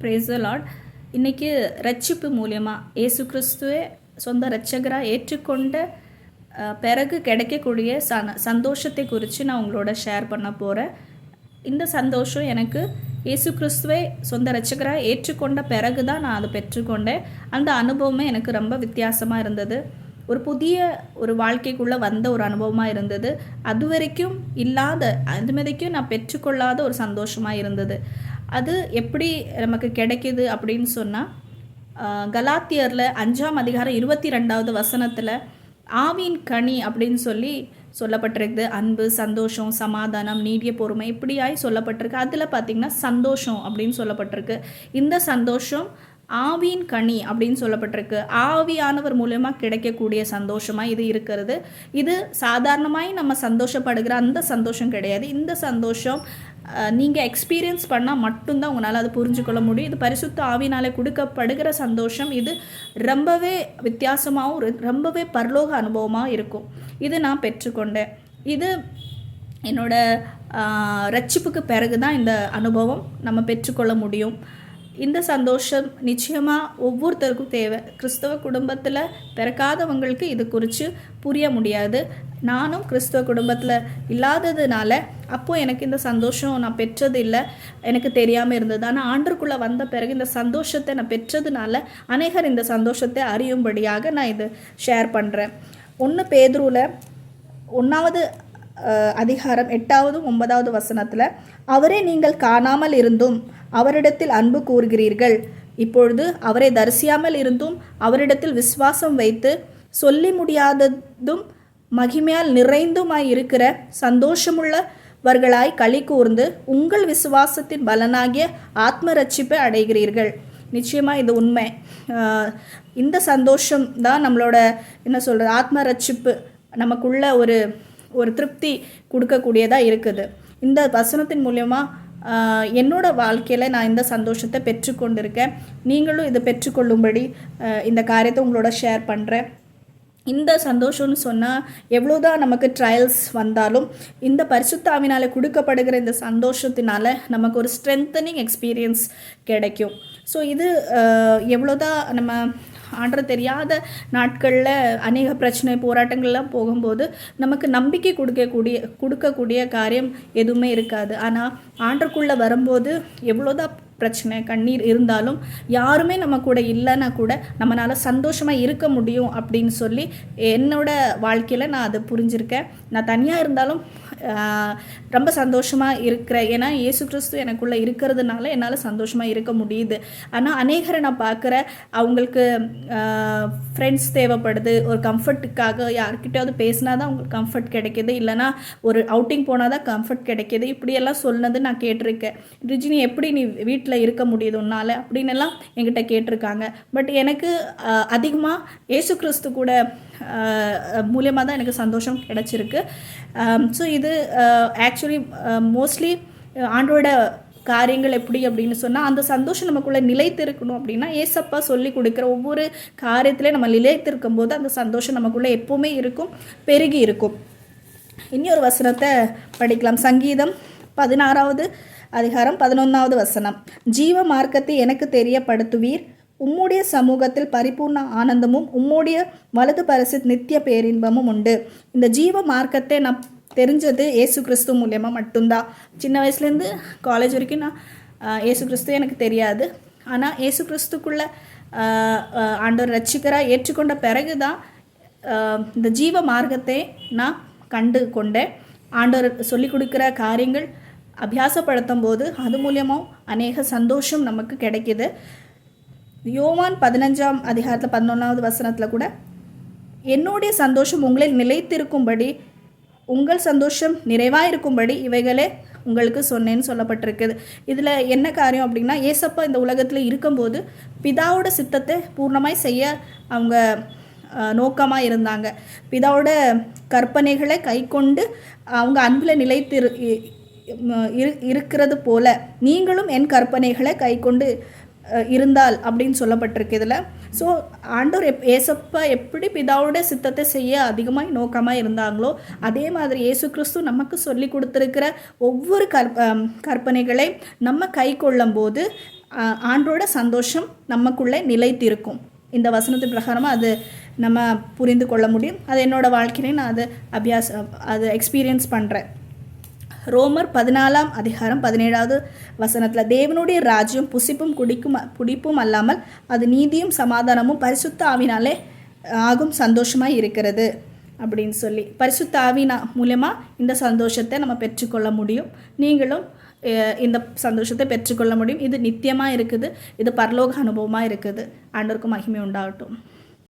Praise the Lord. இன்றைக்கி ரட்சிப்பு மூலியமாக இயேசு கிறிஸ்துவே சொந்த இரட்சகராக ஏற்றுக்கொண்ட பிறகு கிடைக்கக்கூடிய சந்தோஷத்தை குறித்து நான் உங்களோட ஷேர் பண்ண போகிறேன். இந்த சந்தோஷம் எனக்கு இயேசு கிறிஸ்துவை சொந்த இரட்சகராக ஏற்றுக்கொண்ட பிறகு தான் நான் அதை பெற்றுக்கொண்டேன். அந்த அனுபவமே எனக்கு ரொம்ப வித்தியாசமாக இருந்தது. ஒரு புதிய ஒரு வாழ்க்கைக்குள்ளே வந்த ஒரு அனுபவமாக இருந்தது. அது வரைக்கும் இல்லாத, அது வரைக்கும் நான் பெற்றுக்கொள்ளாத ஒரு சந்தோஷமாக இருந்தது. அது எப்படி நமக்கு கிடைக்கிது அப்படின்னு சொன்னால், கலாத்தியரில் 5ஆம் அதிகாரம் 22வது வசனத்தில் ஆவியின் கனி அப்படின்னு சொல்லப்பட்டிருக்குது. அன்பு, சந்தோஷம், சமாதானம், நீடிய பொறுமை இப்படியாய் சொல்லப்பட்டிருக்கு. அதில் பார்த்திங்கன்னா சந்தோஷம் அப்படின்னு சொல்லப்பட்டிருக்கு. இந்த சந்தோஷம் ஆவியின் கனி அப்படின்னு சொல்லப்பட்டிருக்கு. ஆவியானவர் மூலமாக கிடைக்கக்கூடிய சந்தோஷமாக இது இருக்கிறது. இது சாதாரணமாய் நம்ம சந்தோஷப்படுகிற அந்த சந்தோஷம் கிடையாது. இந்த சந்தோஷம் நீங்கள் எக்ஸ்பீரியன்ஸ் பண்ணால் மட்டும்தான் உங்களால் அது புரிஞ்சுக்கொள்ள முடியும். இது பரிசுத்த ஆவினாலே கொடுக்கப்படுகிற சந்தோஷம். இது ரொம்பவே வித்தியாசமாகவும் ரொம்பவே பரலோக அனுபவமாக இருக்கும். இது நான் பெற்றுக்கொண்டேன். இது என்னோட ரட்சிப்புக்கு பிறகு தான் இந்த அனுபவம் நம்ம பெற்றுக்கொள்ள முடியும். இந்த சந்தோஷம் நிச்சயமாக ஒவ்வொருத்தருக்கும் தேவை. கிறிஸ்தவ குடும்பத்தில் பிறக்காதவங்களுக்கு இது குறித்து புரிய முடியாது. நானும் கிறிஸ்தவ குடும்பத்தில் இல்லாததுனால அப்போது எனக்கு இந்த சந்தோஷம் நான் பெற்றது இல்லை, எனக்கு தெரியாமல் இருந்தது. ஆனால் ஆண்டருக்குள்ளே வந்த பிறகு இந்த சந்தோஷத்தை நான் பெற்றதுனால அநேகர் இந்த சந்தோஷத்தை அறியும்படியாக நான் இது ஷேர் பண்ணுறேன். 1 பேதுருவில் 1வது அதிகாரம் 8வது 9வது வசனத்தில், அவரே நீங்கள் காணாமல் இருந்தும் அவரிடத்தில் அன்பு கூறுகிறீர்கள், இப்பொழுது அவரை தரிசியாமல் இருந்தும் அவரிடத்தில் விசுவாசம் வைத்து சொல்லி முடியாததும் மகிமையால் நிறைந்துமாய் இருக்கிற சந்தோஷமுள்ளவர்களாய் களி கூர்ந்து உங்கள் விசுவாசத்தின் பலனாகிய ஆத்ம ரட்சிப்பை அடைகிறீர்கள். நிச்சயமாக இது உண்மை. இந்த சந்தோஷம் தான் நம்மளோட என்ன சொல்கிறது, ஆத்ம ரட்சிப்பு நமக்குள்ள ஒரு திருப்தி கொடுக்கக்கூடியதாக இருக்குது. இந்த வசனத்தின் மூலமாக என்னோட வாழ்க்கையில் நான் இந்த சந்தோஷத்தை பெற்றுக்கொண்டிருக்கேன். நீங்களும் இதை பெற்றுக்கொள்ளும்படி இந்த காரியத்தை உங்களோட ஷேர் பண்ணுறேன். இந்த சந்தோஷம்னு சொன்னால் எவ்வளோதான் நமக்கு ட்ரையல்ஸ் வந்தாலும் இந்த பரிசுத்த ஆவினால் கொடுக்கப்படுகிற இந்த சந்தோஷத்தினால நமக்கு ஒரு ஸ்ட்ரென்தனிங் எக்ஸ்பீரியன்ஸ் கிடைக்கும். ஸோ இது எவ்வளோதான் நம்ம ஆண்டவர் தெரியாத நாட்களில் அநேக பிரச்சனை போராட்டங்கள்லாம் போகும்போது நமக்கு நம்பிக்கை கொடுக்கக்கூடிய காரியம் எதுவுமே இருக்காது. ஆனால் ஆண்டருக்குள்ளே வரும்போது எவ்வளோதான் பிரச்சனை கண்ணீர் இருந்தாலும் யாருமே நம்ம கூட இல்லைன்னா கூட நம்மளால் சந்தோஷமாக இருக்க முடியும் அப்படின்னு சொல்லி என்னோட வாழ்க்கையில் நான் அதை புரிஞ்சிருக்கேன். நான் தனியாக இருந்தாலும் ரொம்ப சந்தோஷமாக இருக்கிறேன். ஏன்னா இயேசு கிறிஸ்து எனக்குள்ளே இருக்கிறதுனால என்னால் சந்தோஷமாக இருக்க முடியுது. ஆனால் அநேகரை நான் பார்க்குறேன், அவங்களுக்கு ஃப்ரெண்ட்ஸ் தேவைப்படுது, ஒரு கம்ஃபர்ட்டுக்காக யார்கிட்டையாவது பேசினா தான் அவங்களுக்கு கம்ஃபர்ட் கிடைக்கிது, இல்லைனா ஒரு அவுட்டிங் போனால் தான் கம்ஃபர்ட் கிடைக்கிது, இப்படியெல்லாம் சொன்னது நான் கேட்டிருக்கேன். ரிஜினி எப்படி நீ வீட்டில் இருக்க முடியுது உன்னால் அப்படின்னு எல்லாம் என்கிட்ட கேட்டிருக்காங்க. பட் எனக்கு அதிகமாக இயேசு கிறிஸ்து கூட மூலியமாக தான் எனக்கு சந்தோஷம் கிடச்சிருக்கு. ஸோ இது ஆக்சுவலி மோஸ்ட்லி ஆண்டோட காரியங்கள் எப்படி அப்படின்னு சொன்னால், அந்த சந்தோஷம் நமக்குள்ளே நிலைத்திருக்கணும் அப்படின்னா ஏசப்பா சொல்லி கொடுக்குற ஒவ்வொரு காரியத்திலையும் நம்ம நிலைத்திருக்கும் போது அந்த சந்தோஷம் நமக்குள்ளே எப்போவுமே இருக்கும், பெருகி இருக்கும். இன்னொரு வசனத்தை படிக்கலாம். சங்கீதம் 16வது அதிகாரம் 11வது வசனம், ஜீவ மார்க்கத்தை எனக்கு தெரியப்படுத்துவீர், உம்முடைய சமூகத்தில் பரிபூர்ண ஆனந்தமும் உம்முடைய வலது பரிசில் நித்திய பேரின்பமும் உண்டு. இந்த ஜீவ மார்க்கத்தை நான் தெரிஞ்சது இயேசு கிறிஸ்து மூலியமாக மட்டும்தான். சின்ன வயசுலேருந்து காலேஜ் வரைக்கும் நான் இயேசு கிறிஸ்து எனக்கு தெரியாது. ஆனால் இயேசு கிறிஸ்துக்குள்ளே ஆண்டவர் ரட்சிகராக ஏற்றுக்கொண்ட பிறகு தான் இந்த ஜீவ மார்க்கத்தை நான் கண்டு கொண்டேன். ஆண்டவர் சொல்லிக் கொடுக்குற காரியங்கள் அபியாசப்படுத்தும் போது அது மூலியமாக அநேக சந்தோஷம் நமக்கு கிடைக்கிது. யோவான் 15ஆம் அதிகாரத்தில் 11வது வசனத்தில் கூட, என்னுடைய சந்தோஷம் உங்களில் நிலைத்திருக்கும்படி உங்கள் சந்தோஷம் நிறைவாக இருக்கும்படி இவைகளே உங்களுக்கு சொன்னேன்னு சொல்லப்பட்டிருக்குது. இதில் என்ன காரியம் அப்படின்னா, ஏசப்பா இந்த உலகத்தில் இருக்கும்போது பிதாவோட சித்தத்தை பூர்ணமாய் செய்ய அவங்க நோக்கமாக இருந்தாங்க. பிதாவோட கற்பனைகளை கை கொண்டு அவங்க அன்பில் இருக்கிறது போல நீங்களும் என் கற்பனைகளை கை கொண்டு இருந்தால் அப்படின்னு சொல்லப்பட்டிருக்கு இதில். ஸோ ஆண்டவர் ஏசப்பா எப்படி பிதாவோட சித்தத்தை செய்ய அதிகமாக நோக்கமாக இருந்தாங்களோ அதே மாதிரி இயேசு கிறிஸ்து நமக்கு சொல்லி கொடுத்துருக்கிற ஒவ்வொரு கற்பனைகளை நம்ம கை கொள்ளும் போது ஆண்டோட சந்தோஷம் நமக்குள்ளே நிலைத்திருக்கும். இந்த வசனத்தின் பிரகாரமாக அது நம்ம புரிந்து கொள்ள முடியும். அது என்னோடய வாழ்க்கையிலையும் நான் அது எக்ஸ்பீரியன்ஸ் பண்ணுறேன். ரோமர் 14ஆம் அதிகாரம் 17வது வசனத்தில், தேவனுடைய ராஜ்யம் புசிப்பும் அல்லாமல் அது நீதியும் சமாதானமும் பரிசுத்த ஆவினாலே ஆகும் சந்தோஷமாக இருக்கிறது அப்படின்னு சொல்லி, பரிசுத்த ஆவினா மூலமாக இந்த சந்தோஷத்தை நம்ம பெற்றுக்கொள்ள முடியும். நீங்களும் இந்த சந்தோஷத்தை பெற்றுக்கொள்ள முடியும். இது நித்தியமாக இருக்குது. இது பரலோக அனுபவமாக இருக்குது. ஆண்டவருக்கு மகிமை உண்டாகட்டும்.